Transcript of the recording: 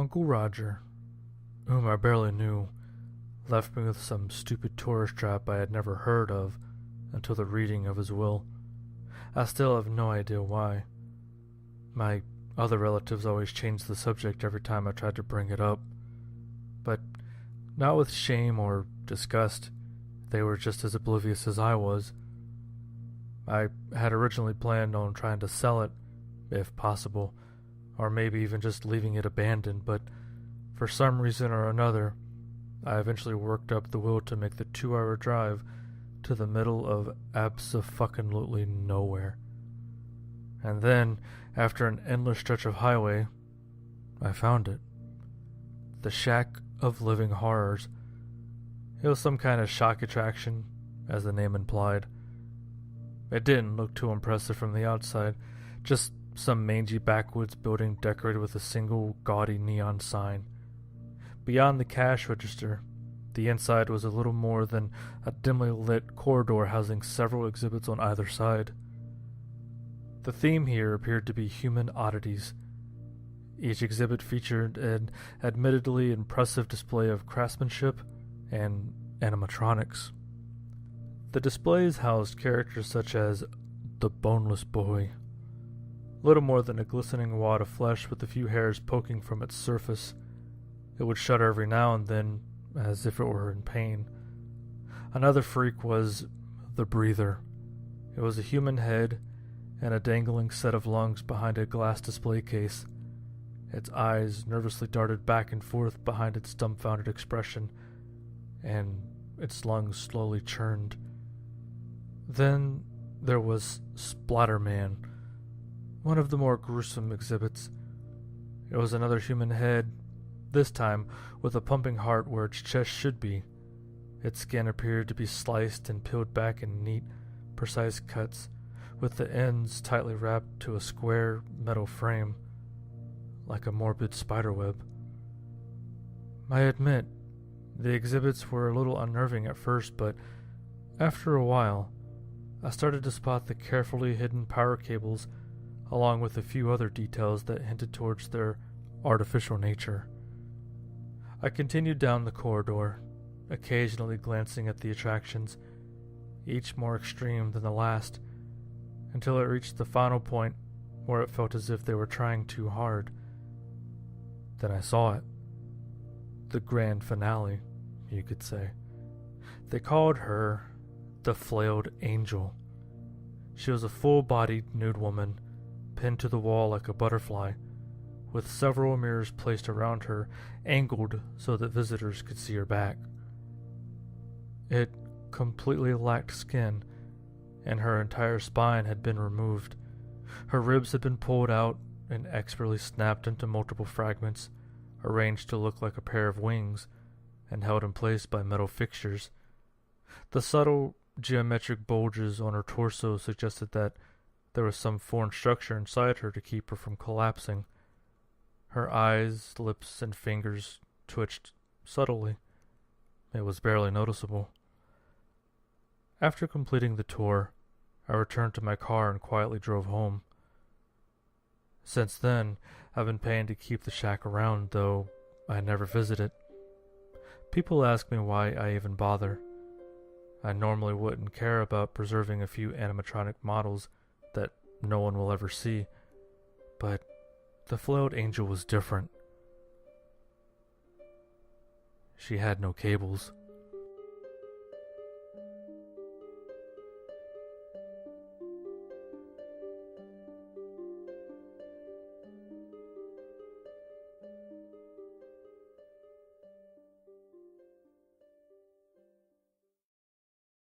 Uncle Roger, whom I barely knew, left me with some stupid tourist trap I had never heard of until the reading of his will. I still have no idea why. My other relatives always changed the subject every time I tried to bring it up, but not with shame or disgust. They were just as oblivious as I was. I had originally planned on trying to sell it, if possible, or maybe even just leaving it abandoned, but for some reason or another, I eventually worked up the will to make the 2-hour drive to the middle of abso-fucking-lutely nowhere. And then, after an endless stretch of highway, I found it. The Shack of Living Horrors. It was some kind of shock attraction, as the name implied. It didn't look too impressive from the outside, just some mangy backwoods building decorated with a single gaudy neon sign. Beyond the cash register, the inside was a little more than a dimly lit corridor housing several exhibits on either side. The theme here appeared to be human oddities. Each exhibit featured an admittedly impressive display of craftsmanship and animatronics. The displays housed characters such as the Boneless Boy, little more than a glistening wad of flesh with a few hairs poking from its surface. It would shudder every now and then, as if it were in pain. Another freak was the Breather. It was a human head and a dangling set of lungs behind a glass display case. Its eyes nervously darted back and forth behind its dumbfounded expression, and its lungs slowly churned. Then there was Splatterman, one of the more gruesome exhibits. It was another human head, this time with a pumping heart where its chest should be. Its skin appeared to be sliced and peeled back in neat, precise cuts, with the ends tightly wrapped to a square metal frame, like a morbid spiderweb. I admit, the exhibits were a little unnerving at first, but after a while, I started to spot the carefully hidden power cables, along with a few other details that hinted towards their artificial nature. I continued down the corridor, occasionally glancing at the attractions, each more extreme than the last, until it reached the final point where it felt as if they were trying too hard. Then I saw it. The grand finale, you could say. They called her the Flailed Angel. She was a full-bodied nude woman, pinned to the wall like a butterfly, with several mirrors placed around her, angled so that visitors could see her back. It completely lacked skin, and her entire spine had been removed. Her ribs had been pulled out and expertly snapped into multiple fragments, arranged to look like a pair of wings, and held in place by metal fixtures. The subtle geometric bulges on her torso suggested that there was some foreign structure inside her to keep her from collapsing. Her eyes, lips, and fingers twitched subtly. It was barely noticeable. After completing the tour, I returned to my car and quietly drove home. Since then, I've been paying to keep the shack around, though I never visit it. People ask me why I even bother. I normally wouldn't care about preserving a few animatronic models that no one will ever see, but the Flailed Angel was different. She had no cables.